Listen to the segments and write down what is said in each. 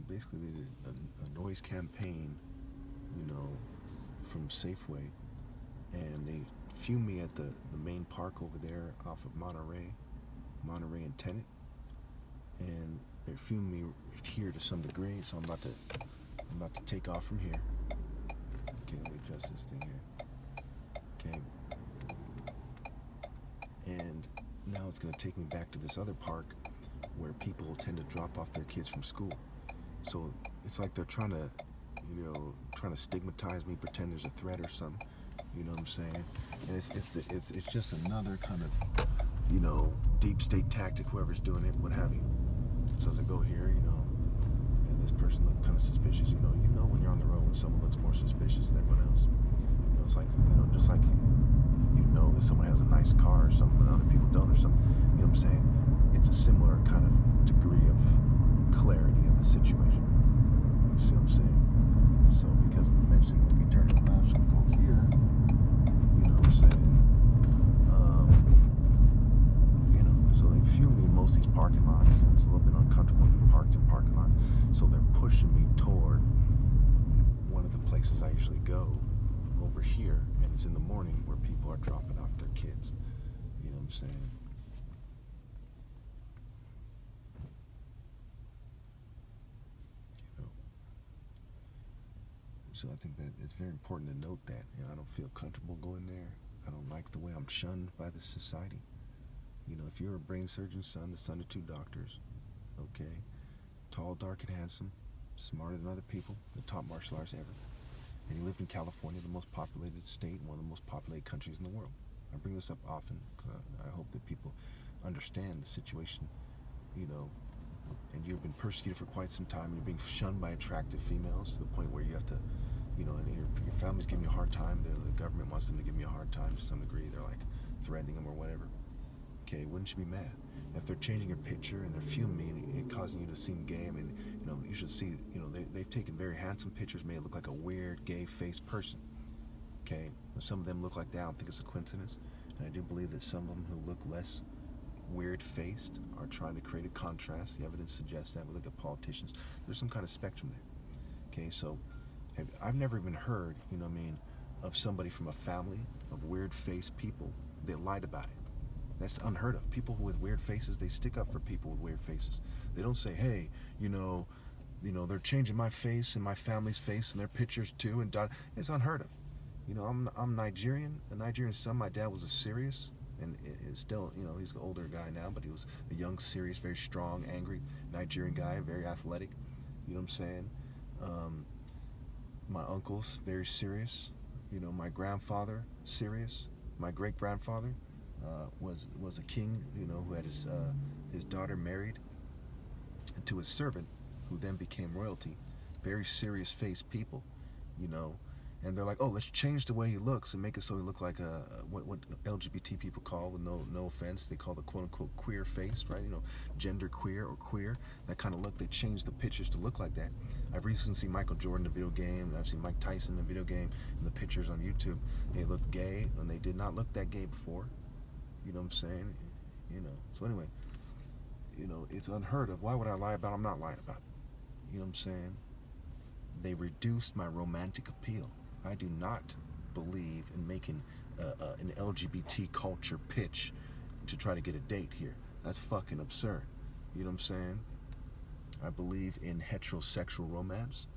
basically they did a noise campaign, from Safeway, and they fumed me at the main park over there off of Monterey and Tenet, and they fumed me here to some degree. So I'm about to take off from here. Okay, let me adjust this thing here. Okay, and now it's going to take me back to this other park where people tend to drop off their kids from school. So it's like they're trying to stigmatize me, pretend there's a threat or something. You know what I'm saying? And it's just another kind of, deep state tactic, whoever's doing it, what have you. So as I go here, and this person looked kind of suspicious, you know when you're on the road when someone looks more suspicious than everyone else. It's like, just like that someone has a nice car or something and other people don't or something. You know what I'm saying? It's a similar kind of degree of clarity of the situation. You see what I'm saying? So because I'm eventually going to be turning left, so I'm going to go here. You know what I'm saying? So they fuel me in most of these parking lots. It's a little bit uncomfortable being parked in parking lots. So they're pushing me toward one of the places I usually go over here, and it's in the morning where people are dropping off their kids. You know what I'm saying? So I think that it's very important to note that. I don't feel comfortable going there. I don't like the way I'm shunned by the society. If you're a brain surgeon's son, the son of 2 doctors, okay, tall, dark, and handsome, smarter than other people, the top martial arts ever, and you lived in California, the most populated state, one of the most populated countries in the world. I bring this up often because I hope that people understand the situation, and you've been persecuted for quite some time, and you're being shunned by attractive females to the point where you have to, and your family's giving you a hard time, the government wants them to give you a hard time to some degree, they're like threatening them or whatever. Okay, wouldn't you be mad? If they're changing your picture and they're fuming and causing you to seem gay, I mean, you should see, they've taken very handsome pictures, made it look like a weird gay-faced person. Okay, some of them look like that. I don't think it's a coincidence, and I do believe that some of them who look less weird-faced are trying to create a contrast. The evidence suggests that. We look at politicians. There's some kind of spectrum there. Okay, so I've never even heard, of somebody from a family of weird-faced people that lied about it. That's unheard of. People with weird faces, they stick up for people with weird faces. They don't say, hey, they're changing my face and my family's face and their pictures too. And it's unheard of. I'm Nigerian, a Nigerian son. My dad was a serious, and is still, he's an older guy now, but he was a young, serious, very strong, angry Nigerian guy, very athletic. You know what I'm saying? My uncle's very serious. My grandfather, serious. My great-grandfather was a king, who had his daughter married to his servant, who then became royalty. Very serious-faced people, and they're like, oh, let's change the way he looks and make it so he look like what LGBT people call, with no offense, they call the quote-unquote queer face, right? Gender queer or queer, that kind of look. They changed the pictures to look like that. I've recently seen Michael Jordan in a video game, and I've seen Mike Tyson in a video game, and the pictures on YouTube, they look gay, and they did not look that gay before. You know what I'm saying? So anyway, it's unheard of. Why would I lie about it? I'm not lying about it. You know what I'm saying? They reduced my romantic appeal. I do not believe in making an LGBT culture pitch to try to get a date here. That's fucking absurd. You know what I'm saying? I believe in heterosexual romance.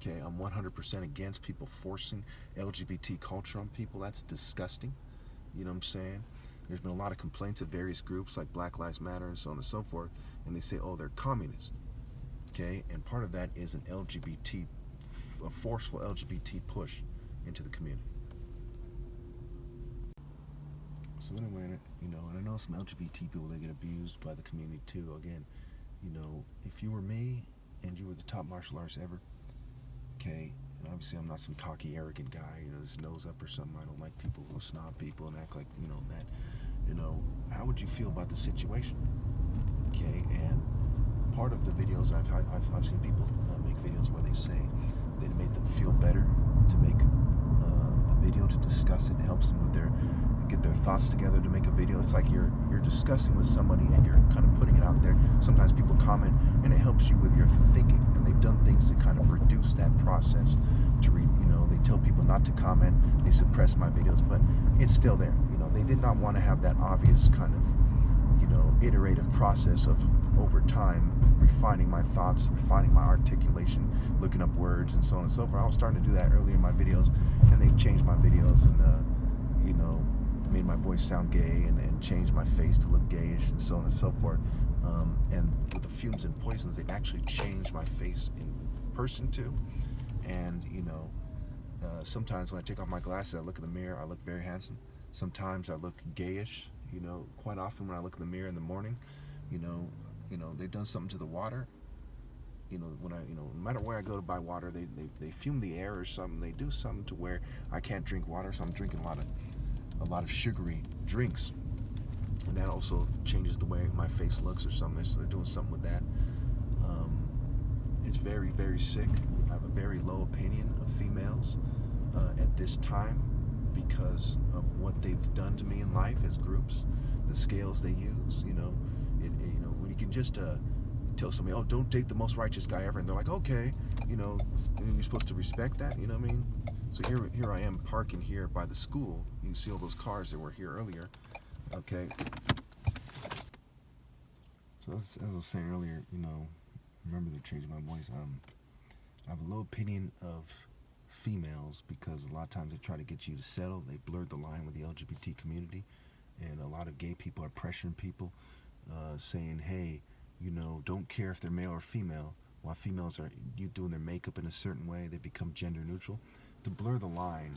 Okay, I'm 100% against people forcing LGBT culture on people. That's disgusting. You know what I'm saying? There's been a lot of complaints of various groups like Black Lives Matter and so on and so forth, and they say, oh, they're communist. Okay, and part of that is a forceful LGBT push into the community. So anyway, and I know some LGBT people, they get abused by the community too. Again, if you were me and you were the top martial artist ever, okay, and obviously I'm not some cocky, arrogant guy, his nose up or something. I don't like people who snob people and act like, that. How would you feel about the situation? Okay, and part of the videos I've seen people make videos where they say that it made them feel better to make the video to discuss it. It helps them with get their thoughts together to make a video. It's like you're discussing with somebody and you're kind of putting it out there. Sometimes people comment and it helps you with your thinking. And they've done things to kind of reduce that process. They tell people not to comment. They suppress my videos, but it's still there. They did not want to have that obvious kind of iterative process of over time refining my thoughts, refining my articulation, looking up words and so on and so forth. I was starting to do that earlier in my videos, and they've changed my videos and made my voice sound gay and changed my face to look gayish and so on and so forth. And with the fumes and poisons, they've actually changed my face in person too. And sometimes when I take off my glasses, I look in the mirror, I look very handsome. Sometimes I look gayish. Quite often when I look in the mirror in the morning, they've done something to the water. When no matter where I go to buy water, they fume the air or something. They do something to where I can't drink water, so I'm drinking a lot of sugary drinks, and that also changes the way my face looks or something. So they're doing something with that. It's very, very sick. I have a very low opinion of females at this time, because of what they've done to me in life as groups, the scales they use. When you can just tell somebody, oh, don't date the most righteous guy ever, and they're like, okay, and you're supposed to respect that. You know what I mean? So here I am parking here by the school. You can see all those cars that were here earlier. Okay. So as I was saying earlier, remember they're changing my voice. I have a low opinion of females because a lot of times they try to get you to settle. They blurred the line with the LGBT community, and a lot of gay people are pressuring people, saying, hey, don't care if they're male or female. While females are doing their makeup in a certain way, they become gender neutral. To blur the line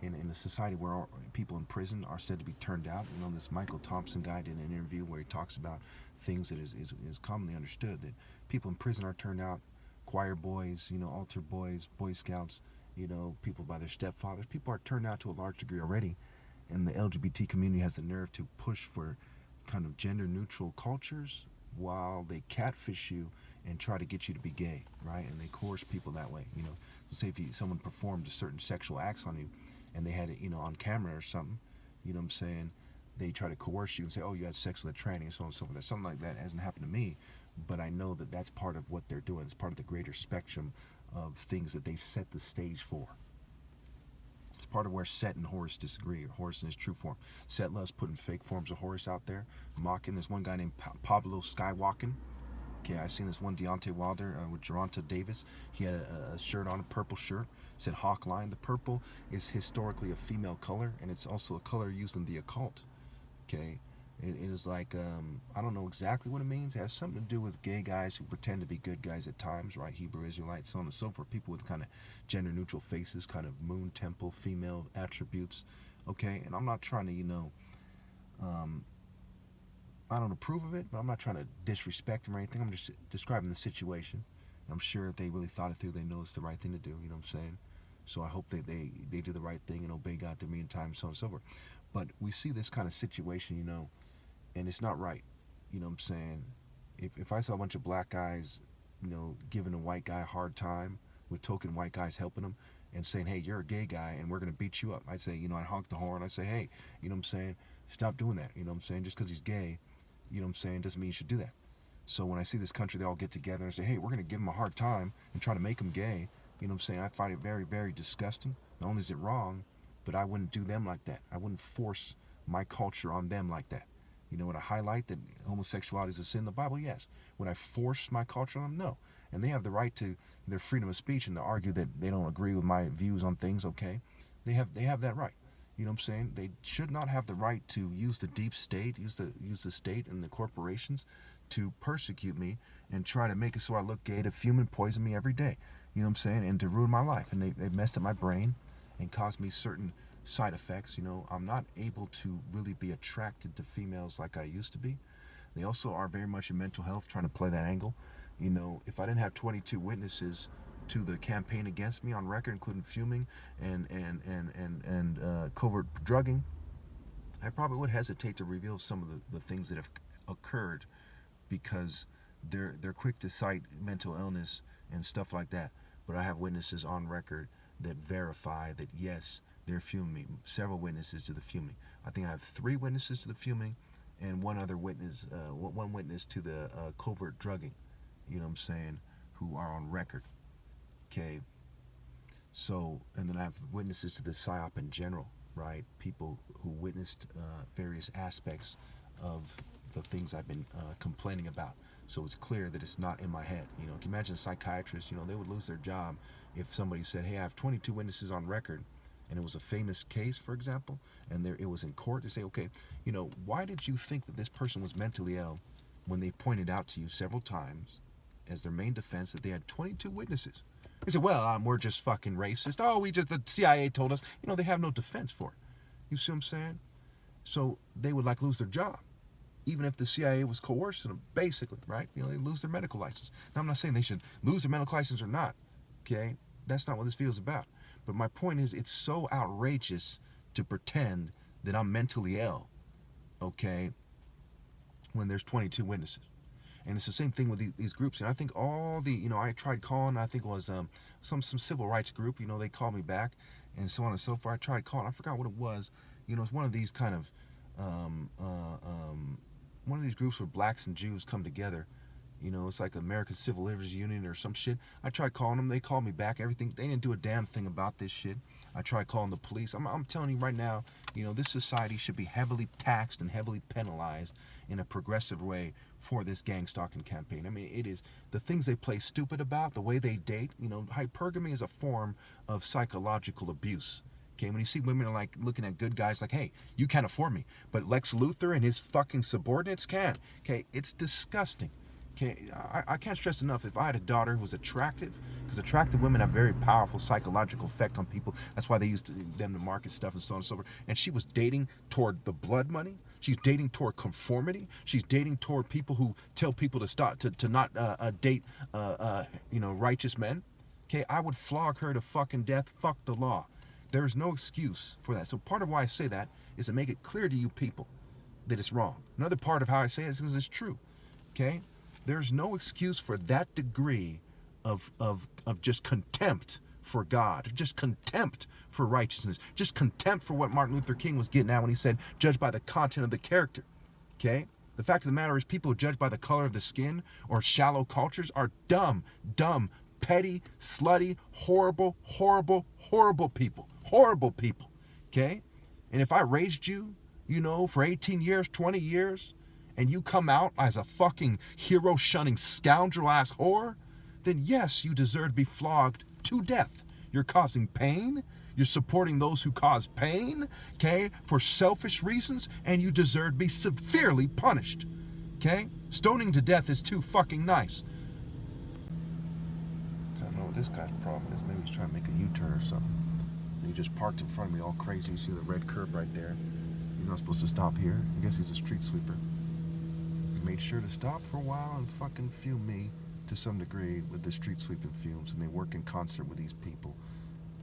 in a society where people in prison are said to be turned out. This Michael Thompson guy did an interview where he talks about things that is commonly understood, that people in prison are turned out. Choir boys, altar boys, Boy Scouts, people by their stepfathers. People are turned out to a large degree already, and the LGBT community has the nerve to push for kind of gender neutral cultures while they catfish you and try to get you to be gay, right? And they coerce people that way. Say if someone performed a certain sexual acts on you and they had it, on camera or something, what I'm saying? They try to coerce you and say, oh, you had sex with a tranny and so on and so forth. Something like that hasn't happened to me, but I know that that's part of what they're doing. It's part of the greater spectrum of things that they've set the stage for. It's part of where Set and Horus disagree, or Horus in his true form. Set loves putting fake forms of Horus out there, mocking. There's one guy named Pablo Skywalking. Okay, I seen this one Deontay Wilder with Geronta Davis. He had a shirt on, a purple shirt, said Hawk Line. The purple is historically a female color, and it's also a color used in the occult. Okay, it is like, I don't know exactly what it means. It has something to do with gay guys who pretend to be good guys at times, right? Hebrew Israelites, so on and so forth. People with kind of gender neutral faces, kind of moon temple, female attributes. Okay, and I'm not trying to, I don't approve of it, but I'm not trying to disrespect them or anything. I'm just describing the situation. I'm sure if they really thought it through, they know it's the right thing to do, you know what I'm saying? So I hope they do the right thing and obey God the meantime, so on and so forth. But we see this kind of situation, and it's not right. You know what I'm saying? If I saw a bunch of black guys, giving a white guy a hard time, with token white guys helping them and saying, hey, you're a gay guy and we're going to beat you up. I'd say, I'd honk the horn. I'd say, hey, you know what I'm saying? Stop doing that. You know what I'm saying? Just because he's gay, you know what I'm saying, doesn't mean you should do that. So when I see this country, they all get together and say, hey, we're going to give him a hard time and try to make him gay. You know what I'm saying? I find it very, very disgusting. Not only is it wrong, but I wouldn't do them like that. I wouldn't force my culture on them like that. Would I highlight that homosexuality is a sin in the Bible? Yes. Would I force my culture on them? No. And they have the right to their freedom of speech and to argue that they don't agree with my views on things, okay? They have that right. You know what I'm saying? They should not have the right to use the deep state, use the state and the corporations to persecute me and try to make it so I look gay, to fume and poison me every day. You know what I'm saying? And to ruin my life. And they've messed up my brain and caused me certain side effects. I'm not able to really be attracted to females like I used to be. They also are very much in mental health, trying to play that angle. If I didn't have 22 witnesses to the campaign against me on record, including fuming and covert drugging, I probably would hesitate to reveal some of the things that have occurred, because they're quick to cite mental illness and stuff like that. But I have witnesses on record that verify that yes, They're fuming. Several witnesses to the fuming. I think I have 3 witnesses to the fuming, and one other witness, one witness to the covert drugging. You know what I'm saying? Who are on record. Okay. So, and then I have witnesses to the PSYOP in general, right? People who witnessed various aspects of the things I've been complaining about. So it's clear that it's not in my head. You know, can you imagine a psychiatrist, you know, they would lose their job if somebody said, hey, I have 22 witnesses on record, and it was a famous case, for example, and it was in court. They say, okay, you know, why did you think that this person was mentally ill when they pointed out to you several times as their main defense that they had 22 witnesses? They said, well, we're just fucking racist. Oh, the CIA told us. You know, they have no defense for it. You see what I'm saying? So they would like lose their job, even if the CIA was coercing them, basically, right? You know, they lose their medical license. Now, I'm not saying they should lose their medical license or not, okay? That's not what this video is about. But my point is, it's so outrageous to pretend that I'm mentally ill, okay, when there's 22 witnesses. And it's the same thing with these groups. And I think all the, you know, I tried calling, I think it was some civil rights group, you know, they called me back and so on and so forth. I tried calling, I forgot what it was. You know, it's one of these kind of, one of these groups where blacks and Jews come together. You know, it's like American Civil Liberties Union or some shit. I tried calling them, they called me back, everything. They didn't do a damn thing about this shit. I tried calling the police. I'm telling you right now, you know, this society should be heavily taxed and heavily penalized in a progressive way for this gang stalking campaign. I mean, it is the things they play stupid about, the way they date. You know, hypergamy is a form of psychological abuse. Okay, when you see women are like looking at good guys like, hey, you can't afford me, but Lex Luthor and his fucking subordinates can. Okay, it's disgusting. Okay, I can't stress enough, if I had a daughter who was attractive, because attractive women have very powerful psychological effect on people. That's why they used them to market stuff and so on and so forth. And she was dating toward the blood money. She's dating toward conformity. She's dating toward people who tell people to stop, to not date, you know, righteous men. Okay, I would flog her to fucking death. Fuck the law. There's no excuse for that. So part of why I say that is to make it clear to you people that it's wrong. Another part of how I say it is because it's true. Okay? There's no excuse for that degree of just contempt for God, just contempt for righteousness, just contempt for what Martin Luther King was getting at when he said, judge by the content of the character. Okay? The fact of the matter is, people who judge by the color of the skin or shallow cultures are dumb, petty, slutty, horrible, horrible, horrible people. Horrible people. Okay? And if I raised you, you know, for 18 years, 20 years, and you come out as a fucking hero-shunning scoundrel-ass whore, then yes, you deserve to be flogged to death. You're causing pain. You're supporting those who cause pain, okay, for selfish reasons, and you deserve to be severely punished, okay? Stoning to death is too fucking nice. I don't know what this guy's problem is. Maybe he's trying to make a U-turn or something. And he just parked in front of me all crazy. You see the red curb right there. You're not supposed to stop here. I guess he's a street sweeper. Made sure to stop for a while and fucking fume me to some degree with the street sweeping fumes, and they work in concert with these people,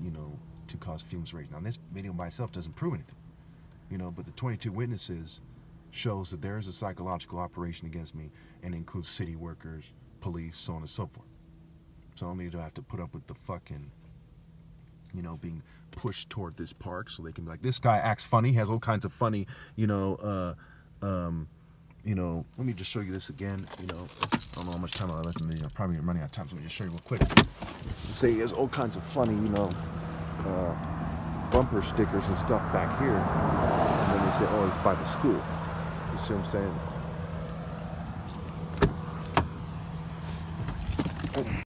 you know, to cause fumes rage. Now, this video by itself doesn't prove anything, you know, but the 22 witnesses shows that there is a psychological operation against me, and includes city workers, police, so on and so forth. So I don't need to have to put up with the fucking, you know, being pushed toward this park so they can be like, this guy acts funny, has all kinds of funny, you know, let me just show you this again. You know, I don't know how much time I left in the video. I'm probably running out of time, so let me just show you real quick. Say he has all kinds of funny, you know, bumper stickers and stuff back here. And then they say, oh, it's by the school. You see what I'm saying?